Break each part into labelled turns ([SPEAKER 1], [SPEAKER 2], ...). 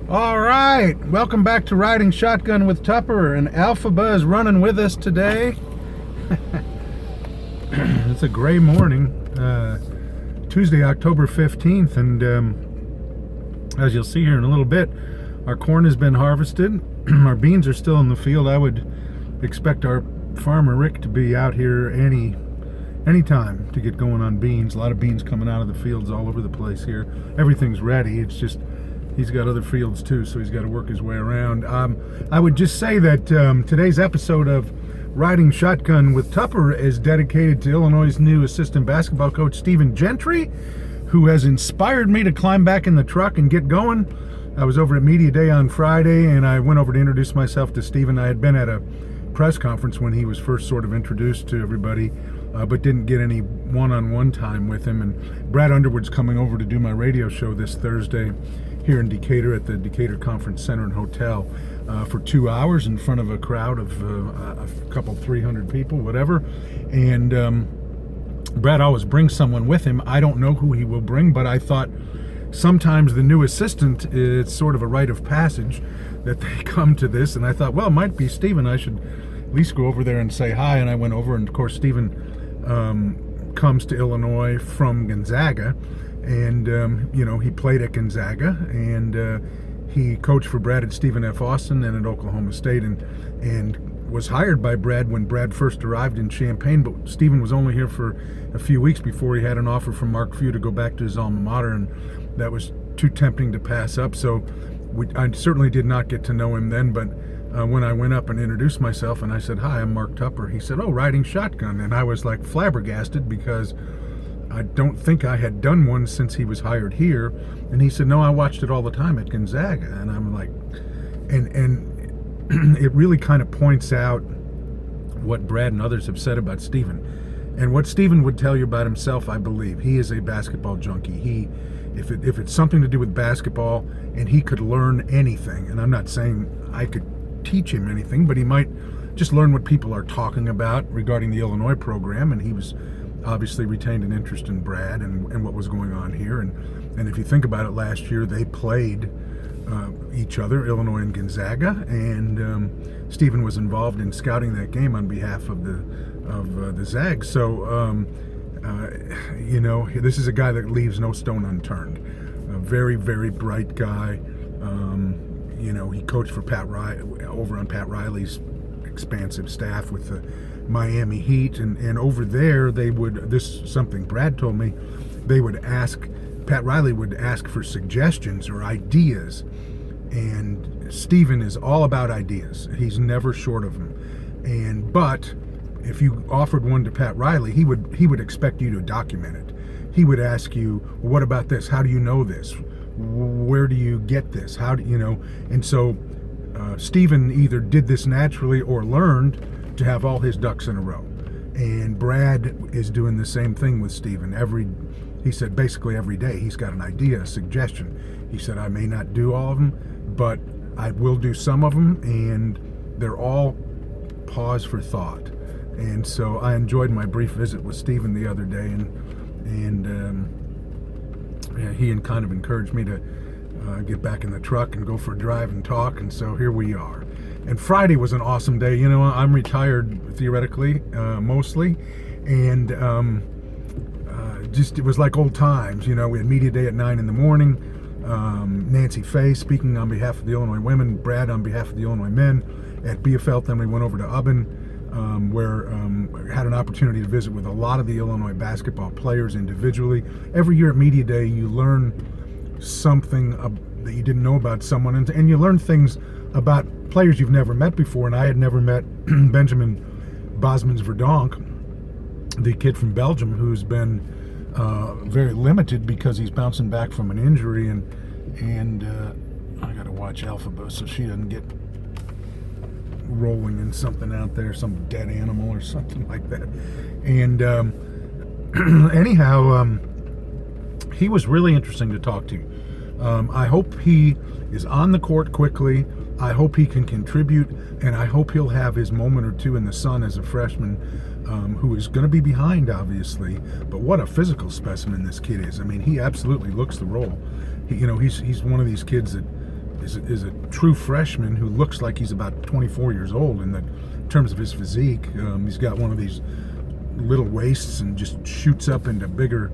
[SPEAKER 1] All right, welcome back to Riding Shotgun with Tupper, and Alphaba is running with us today. It's a gray morning, Tuesday, October 15th, and as you'll see here in a little bit, our corn has been harvested. Our beans are still in the field. I would expect our farmer Rick to be out here any time to get going on beans. A lot of beans coming out of the fields all over the place here. Everything's ready. It's just he's got other fields too, so he's got to work his way around. I would just say that today's episode of Riding Shotgun with Tupper is dedicated to Illinois' new assistant basketball coach, Stephen Gentry, who has inspired me to climb back in the truck and get going. I was over at Media Day on Friday, and I went over to introduce myself to Stephen. I had been at a press conference when he was first sort of introduced to everybody, but didn't get any one-on-one time with him. And Brad Underwood's coming over to do my radio show this Thursday here in Decatur at the Decatur Conference Center and Hotel for 2 hours in front of a crowd of a couple 300 people, whatever. And Brad always brings someone with him. I don't know who he will bring, but I thought sometimes the new assistant, it's sort of a rite of passage that they come to this. And I thought, well, it might be Stephen. I should at least go over there and say hi. And I went over, and of course Stephen comes to Illinois from Gonzaga. And, he played at Gonzaga, and he coached for Brad at Stephen F. Austin and at Oklahoma State, and was hired by Brad when Brad first arrived in Champaign. But Stephen was only here for a few weeks before he had an offer from Mark Few to go back to his alma mater, and that was too tempting to pass up. So I certainly did not get to know him then, but when I went up and introduced myself and I said, "Hi, I'm Mark Tupper," he said, "Oh, Riding Shotgun." And I was like flabbergasted because I don't think I had done one since he was hired here. And he said, "No, I watched it all the time at Gonzaga." And I'm like, and it really kind of points out what Brad and others have said about Stephen. And what Stephen would tell you about himself, I believe. He is a basketball junkie. If it's something to do with basketball and he could learn anything, and I'm not saying I could teach him anything, but he might just learn what people are talking about regarding the Illinois program. And he was obviously retained an interest in Brad and what was going on here. And if you think about it, last year they played each other, Illinois and Gonzaga, and Stephen was involved in scouting that game on behalf of the Zags. So this is a guy that leaves no stone unturned. A very, very bright guy. He coached for Pat Riley over on Pat Riley's expansive staff with the Miami Heat, and over there this is something Brad told me, Pat Riley would ask for suggestions or ideas, and Stephen is all about ideas. He's never short of them. But if you offered one to Pat Riley, he would expect you to document it. He would ask you, "What about this? How do you know this? Where do you get this? How do you know?" And so Stephen either did this naturally or learned to have all his ducks in a row. And Brad is doing the same thing with Stephen. He said basically every day he's got an idea, a suggestion. He said, "I may not do all of them, but I will do some of them," and they're all pause for thought. And so I enjoyed my brief visit with Stephen the other day, and he kind of encouraged me to get back in the truck and go for a drive and talk, and so here we are. And Friday was an awesome day. I'm retired theoretically, mostly, and it was like old times. We had Media Day at 9 in the morning. Nancy Fay speaking on behalf of the Illinois women, Brad on behalf of the Illinois men at Bielefeld. Then we went over to Ubben, where I had an opportunity to visit with a lot of the Illinois basketball players individually. Every year at Media Day, you learn something that you didn't know about someone, and you learn things about players you've never met before. And I had never met Benjamin Bosmans-Verdonk, the kid from Belgium, who's been very limited because he's bouncing back from an injury, and I got to watch Alphaba so she doesn't get rolling in something out there, some dead animal or something like that. And anyhow, he was really interesting to talk to. I hope he is on the court quickly. I hope he can contribute, and I hope he'll have his moment or two in the sun as a freshman, who is going to be behind, obviously. But what a physical specimen this kid is. I mean, he absolutely looks the role. He's one of these kids that is a true freshman who looks like he's about 24 years old in terms of his physique. He's got one of these little waists and just shoots up into bigger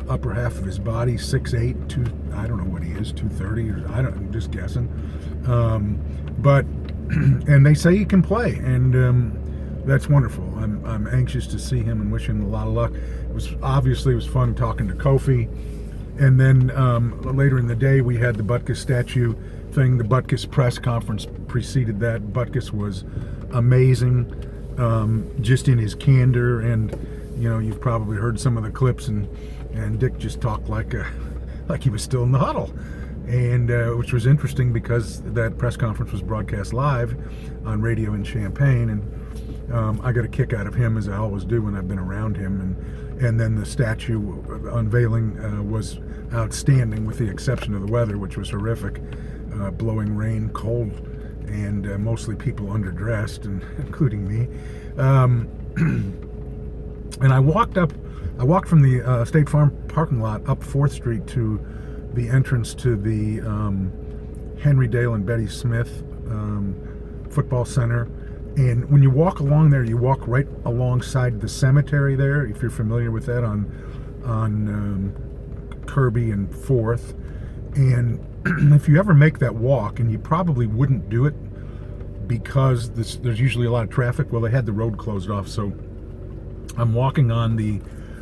[SPEAKER 1] upper half of his body. 6'8", I don't know what he is, 230 or I'm just guessing. But and they say he can play, and that's wonderful. I'm anxious to see him and wish him a lot of luck. It was fun talking to Kofi. And then later in the day, we had the Butkus statue thing. The Butkus press conference preceded that. Butkus was amazing, just in his candor. And, you've probably heard some of the clips, and Dick just talked like he was still in the huddle. And which was interesting because that press conference was broadcast live on radio in Champaign. And I got a kick out of him, as I always do when I've been around him. And then the statue unveiling was outstanding, with the exception of the weather, which was horrific. Blowing rain, cold, and mostly people underdressed, including me. And I walked from the State Farm parking lot up 4th Street to the entrance to the Henry Dale and Betty Smith football center. And when you walk along there, you walk right alongside the cemetery there, if you're familiar with that, on Kirby and 4th. And if you ever make that walk, and you probably wouldn't do it because there's usually a lot of traffic, well, they had the road closed off. So I'm walking on the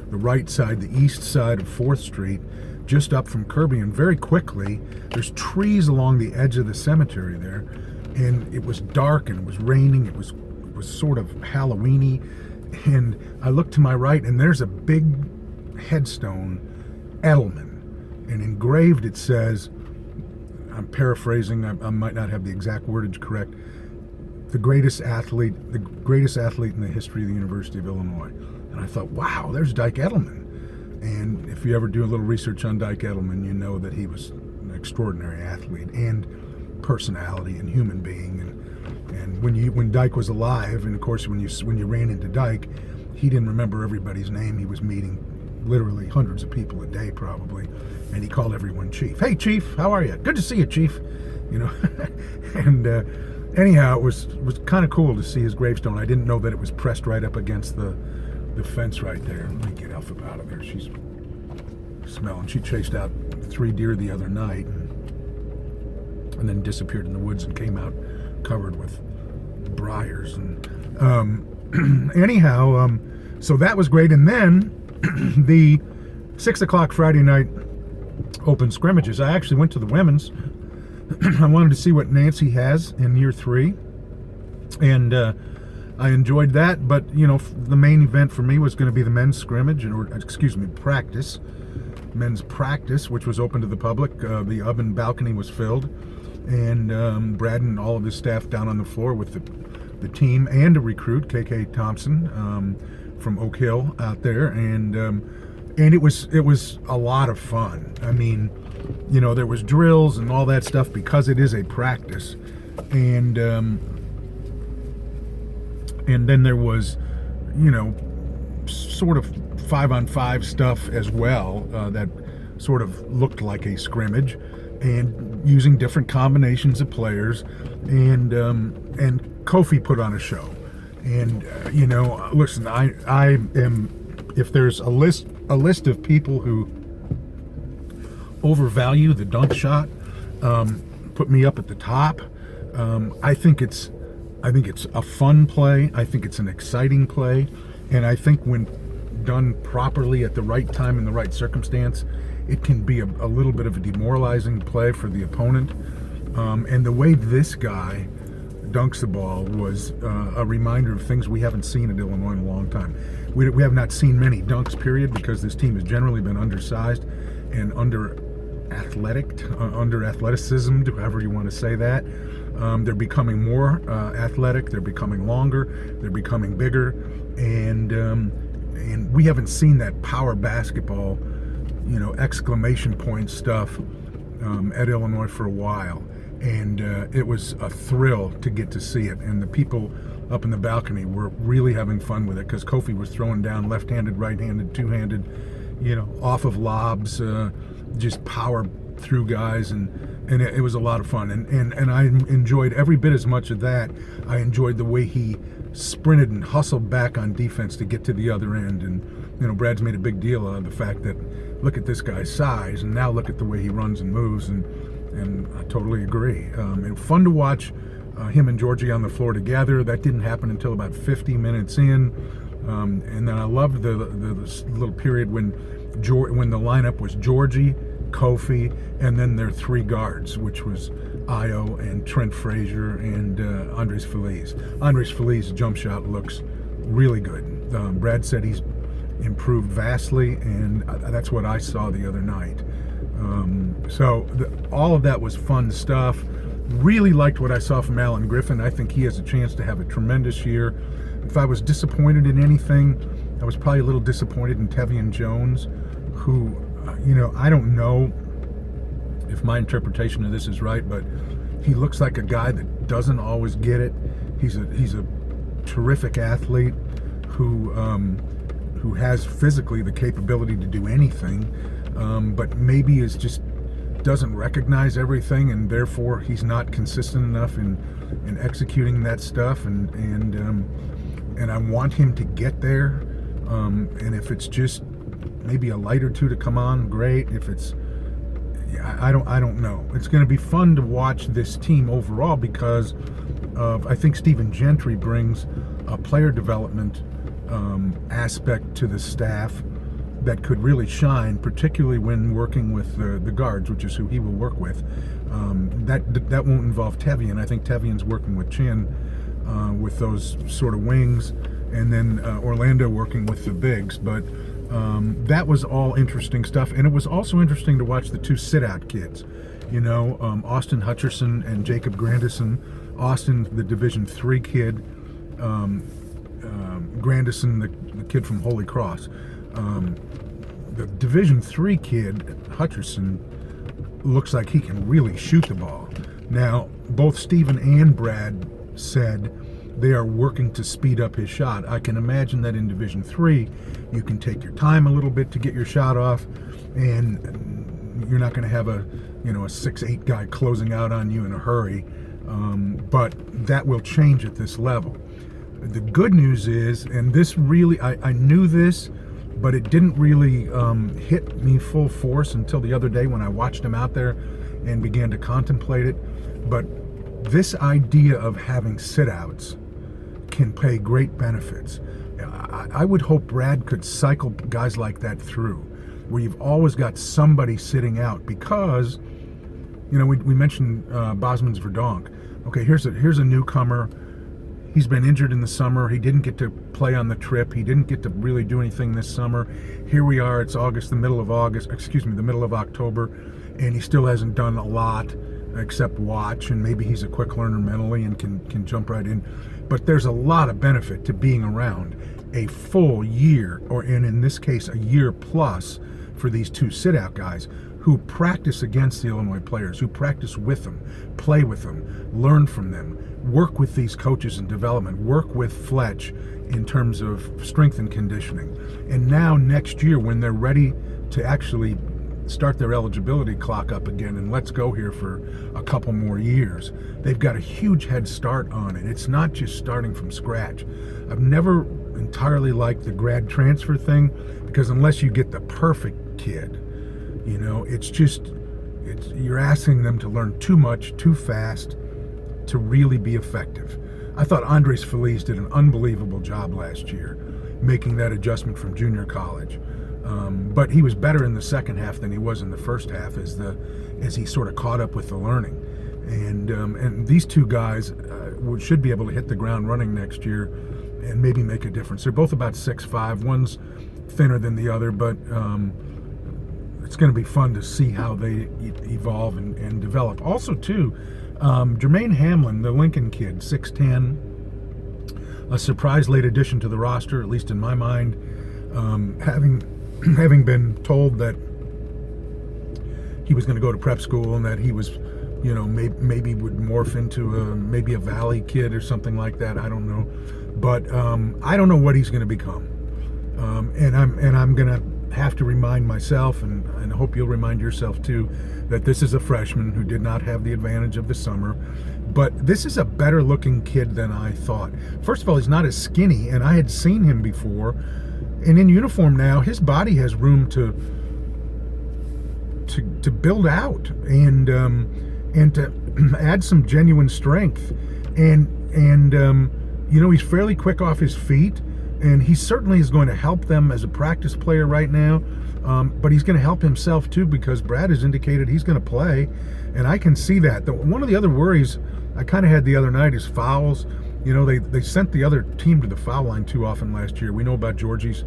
[SPEAKER 1] right side, the east side of 4th Street, just up from Kirby, and very quickly, there's trees along the edge of the cemetery there. And it was dark, and it was raining. It was sort of Halloween-y. And I looked to my right, and there's a big headstone, Edelman. And engraved it says, I'm paraphrasing, I might not have the exact wordage correct, the greatest athlete in the history of the University of Illinois. And I thought, wow, there's Dyke Edelman. And if you ever do a little research on Dyke Edelman, you know that he was an extraordinary athlete and personality and human being. And when Dyke was alive, and of course when you ran into Dyke, he didn't remember everybody's name. He was meeting literally hundreds of people a day probably, and he called everyone Chief. Hey Chief, how are you? Good to see you, Chief. And anyhow, it was kind of cool to see his gravestone. I didn't know that it was pressed right up against the fence right there. Let me get Alpha out of there. She's smelling. She chased out 3 deer the other night, and then disappeared in the woods and came out covered with briars. And anyhow, so that was great. And then the 6 o'clock Friday night open scrimmages. I actually went to the women's. I wanted to see what Nancy has in year 3, and I enjoyed that. But the main event for me was going to be the men's scrimmage, practice. Men's practice, which was open to the public. The oven balcony was filled, and Brad and all of his staff down on the floor with the team and a recruit, KK Thompson, from Oak Hill out there, and it was a lot of fun. I mean, there was drills and all that stuff because it is a practice, and then there was, sort of 5-on-5 stuff as well, that sort of looked like a scrimmage, and using different combinations of players, and Kofi put on a show. And listen, I am, if there's a list of people who overvalue the dunk shot, put me up at the top. I think it's a fun play. I think it's an exciting play, and I think when done properly at the right time in the right circumstance, it can be a little bit of a demoralizing play for the opponent. And the way this guy dunks the ball was a reminder of things we haven't seen at Illinois in a long time. We have not seen many dunks, period, because this team has generally been undersized and under athleticism, however you want to say that. They're becoming more athletic. They're becoming longer. They're becoming bigger, and we haven't seen that power basketball, exclamation point stuff at Illinois for a while. And it was a thrill to get to see it. And the people up in the balcony were really having fun with it, because Kofi was throwing down left-handed, right-handed, two-handed, off of lobs, just power through guys, and it was a lot of fun, and I enjoyed every bit as much of that. I enjoyed the way he sprinted and hustled back on defense to get to the other end. And Brad's made a big deal out of the fact that look at this guy's size, and now look at the way he runs and moves, and I totally agree. And fun to watch him and Georgie on the floor together. That didn't happen until about 50 minutes in, and then I loved the little period when the lineup was Georgie, Kofi, and then their three guards, which was Io and Trent Frazier and Andres Feliz. Andres Feliz's jump shot looks really good. Brad said he's improved vastly, and that's what I saw the other night. All of that was fun stuff. Really liked what I saw from Alan Griffin. I think he has a chance to have a tremendous year. If I was disappointed in anything, I was probably a little disappointed in Tevian Jones, who, I don't know if my interpretation of this is right, but he looks like a guy that doesn't always get it. He's a terrific athlete who has physically the capability to do anything, but maybe is just doesn't recognize everything, and therefore he's not consistent enough in executing that stuff. And I want him to get there. And if it's just maybe a light or two to come on, great. If it's, I don't know. It's going to be fun to watch this team overall because I think Stephen Gentry brings a player development aspect to the staff that could really shine, particularly when working with the guards, which is who he will work with. That won't involve Tevian. I think Tevian's working with Chin with those sort of wings, and then Orlando working with the bigs. But that was all interesting stuff, and it was also interesting to watch the two sit-out kids. Austin Hutcherson and Jacob Grandison. Austin, the Division III kid. Grandison, the kid from Holy Cross. The Division III kid, Hutcherson, looks like he can really shoot the ball. Now, both Stephen and Brad said they are working to speed up his shot. I can imagine that in Division III, you can take your time a little bit to get your shot off, and you're not going to have a 6'8" guy closing out on you in a hurry. But that will change at this level. The good news is, and this really, I knew this, but it didn't really hit me full force until the other day when I watched him out there and began to contemplate it. But this idea of having sit-outs can pay great benefits. I would hope Brad could cycle guys like that through, where you've always got somebody sitting out, because, we mentioned Bosmans Verdonk. Okay, here's a newcomer. He's been injured in the summer. He didn't get to play on the trip. He didn't get to really do anything this summer. Here we are, it's the middle of October, and he still hasn't done a lot except watch, and maybe he's a quick learner mentally and can jump right in. But there's a lot of benefit to being around a full year, and in this case, a year plus, for these two sit-out guys who practice against the Illinois players, who practice with them, play with them, learn from them, work with these coaches in development, work with Fletch in terms of strength and conditioning. And now next year, when they're ready to actually start their eligibility clock up again and let's go here for a couple more years, they've got a huge head start on it. It's not just starting from scratch. I've never entirely liked the grad transfer thing, because unless you get the perfect kid, you're asking them to learn too much, too fast, to really be effective. I thought Andres Feliz did an unbelievable job last year, making that adjustment from junior college. But he was better in the second half than he was in the first half as he sort of caught up with the learning. And these two guys should be able to hit the ground running next year and maybe make a difference. They're both about 6'5". One's thinner than the other, but it's going to be fun to see how they evolve and develop. Also, too, Jermaine Hamlin, the Lincoln kid, 6'10", a surprise late addition to the roster, at least in my mind, having been told that he was going to go to prep school and that he was, maybe would morph into maybe a Valley kid or something like that. I don't know, but I don't know what he's going to become, and I'm going to have to remind myself, and I hope you'll remind yourself too, that this is a freshman who did not have the advantage of the summer. But this is a better looking kid than I thought. First of all, he's not as skinny, and I had seen him before. And in uniform now, his body has room to build out and to add some genuine strength. And he's fairly quick off his feet, and he certainly is going to help them as a practice player right now. But he's going to help himself too, because Brad has indicated he's going to play, and I can see that. One of the other worries I kind of had the other night is fouls. They sent the other team to the foul line too often last year. We know about Georgie's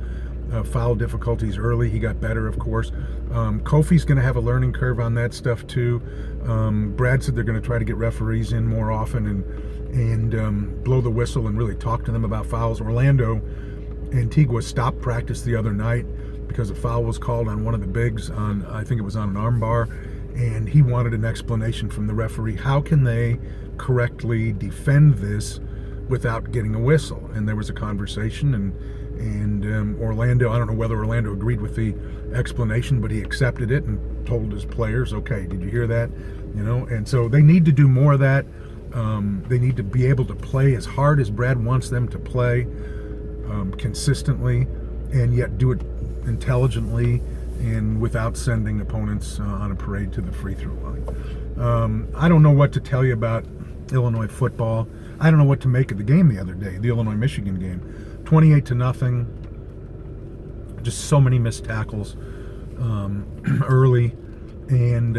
[SPEAKER 1] foul difficulties early. He got better, of course. Kofi's going to have a learning curve on that stuff too. Brad said they're going to try to get referees in more often and blow the whistle and really talk to them about fouls. Orlando Antigua stopped practice the other night because a foul was called on one of the bigs I think it was on an arm bar, and he wanted an explanation from the referee. How can they correctly defend this without getting a whistle? And there was a conversation, and Orlando, I don't know whether Orlando agreed with the explanation, but he accepted it and told his players, okay, did you hear that? And so they need to do more of that. They need to be able to play as hard as Brad wants them to play, consistently, and yet do it intelligently and without sending opponents on a parade to the free throw line. I don't know what to tell you about Illinois football. I don't know what to make of the game the other day, the Illinois-Michigan game. 28-0. Just so many missed tackles early, and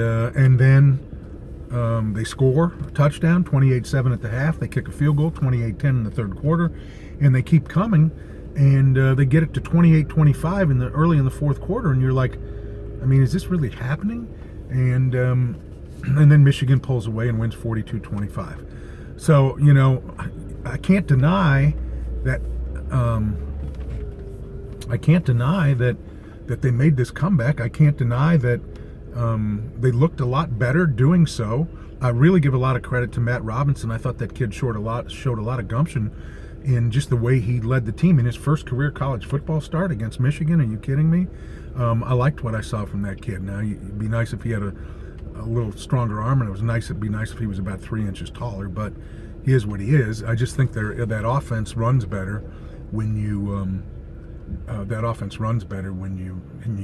[SPEAKER 1] then they score a touchdown, 28-7 at the half. They kick a field goal, 28-10 in the third quarter, and they keep coming, and they get it to 28-25 early in the fourth quarter, and you're like, I mean, is this really happening? And then Michigan pulls away and wins 42-25. So, I can't deny that. I can't deny that they made this comeback. I can't deny that they looked a lot better doing so. I really give a lot of credit to Matt Robinson. I thought that kid showed a lot of gumption in just the way he led the team in his first career college football start against Michigan. Are you kidding me? I liked what I saw from that kid. Now, it'd be nice if he had a little stronger arm, and it'd be nice if he was about 3 inches taller, but he is what he is. I just think that offense runs better when you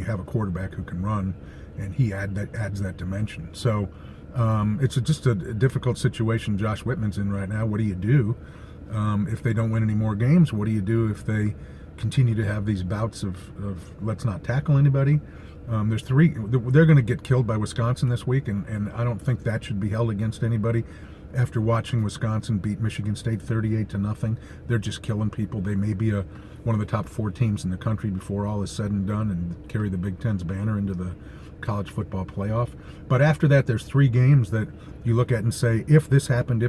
[SPEAKER 1] have a quarterback who can run, and he adds that dimension. So it's just a difficult situation Josh Whitman's in right now. What do you do if they don't win any more games? What do you do if they continue to have these bouts of let's not tackle anybody? There's three. They're going to get killed by Wisconsin this week, and I don't think that should be held against anybody. After watching Wisconsin beat Michigan State 38-0, they're just killing people. They may be one of the top 4 teams in the country before all is said and done, and carry the Big Ten's banner into the college football playoff. But after that, there's 3 games that you look at and say, if this happened,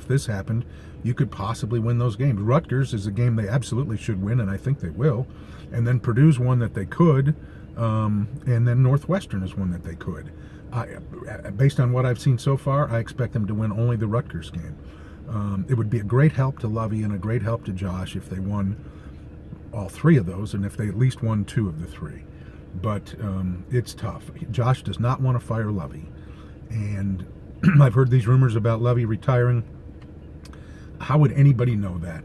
[SPEAKER 1] you could possibly win those games. Rutgers is a game they absolutely should win, and I think they will. And then Purdue's one that they could, and then Northwestern is one that they could. Based on what I've seen so far, I expect them to win only the Rutgers game. It would be a great help to Lovey and a great help to Josh if they won all 3 of those, and if they at least won 2 of the 3. But it's tough. Josh does not want to fire Lovey, and I've heard these rumors about Lovey retiring. How would anybody know that?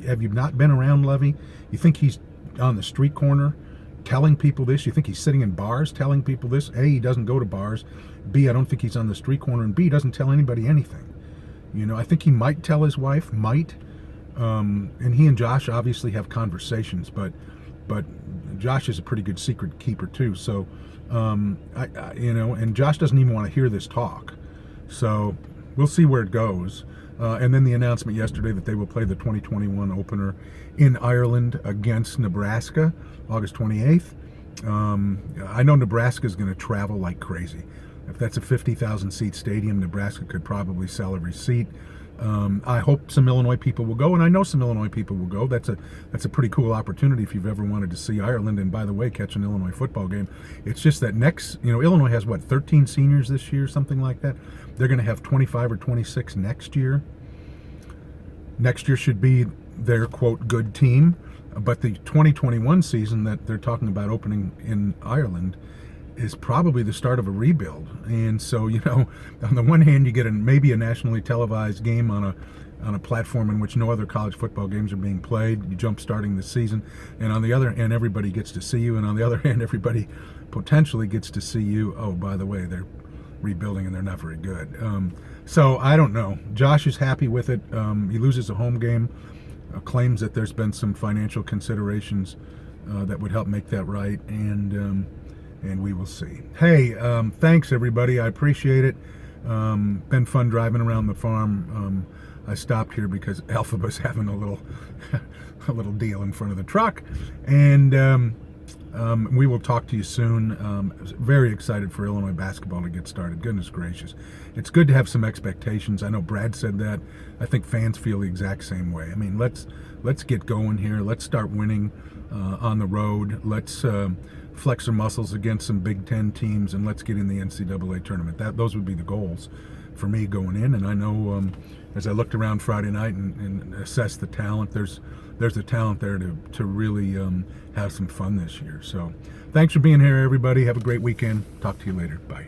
[SPEAKER 1] Have you not been around Lovey? You think he's on the street corner telling people this? You think he's sitting in bars telling people this? A, he doesn't go to bars. B, I don't think he's on the street corner. And B, he doesn't tell anybody anything. I think he might tell his wife, and he and Josh obviously have conversations, but Josh is a pretty good secret keeper too. So, and Josh doesn't even want to hear this talk. So we'll see where it goes. And then the announcement yesterday that they will play the 2021 opener in Ireland against Nebraska, August 28th. I know Nebraska is going to travel like crazy. If that's a 50,000 seat stadium, Nebraska could probably sell every seat. I hope some Illinois people will go, and I know some Illinois people will go. That's a pretty cool opportunity if you've ever wanted to see Ireland, and by the way, catch an Illinois football game. It's just that Illinois has 13 seniors this year, something like that. They're going to have 25 or 26 next year. Next year should be their, quote, good team. But the 2021 season that they're talking about opening in Ireland is probably the start of a rebuild. And so, on the one hand, you get maybe a nationally televised game on a platform in which no other college football games are being played. You jump starting the season, and on the other hand, everybody gets to see you, and on the other hand, everybody potentially gets to see you. Oh, by the way, they're rebuilding and they're not very good. So I don't know. Josh is happy with it. He loses a home game, claims that there's been some financial considerations that would help make that right, and we will see. Hey, thanks everybody. I appreciate it. Been fun driving around the farm. I stopped here because Alphaba's having a little deal in front of the truck, and we will talk to you soon. Very excited for Illinois basketball to get started. Goodness gracious. It's good to have some expectations. I know Brad said that. I think fans feel the exact same way. I mean, let's get going here. Let's start winning on the road. Let's flex our muscles against some Big Ten teams, and let's get in the NCAA tournament. Those would be the goals for me going in. And I know as I looked around Friday night and assessed the talent, there's a talent there to really have some fun this year. So thanks for being here, everybody. Have a great weekend. Talk to you later. Bye.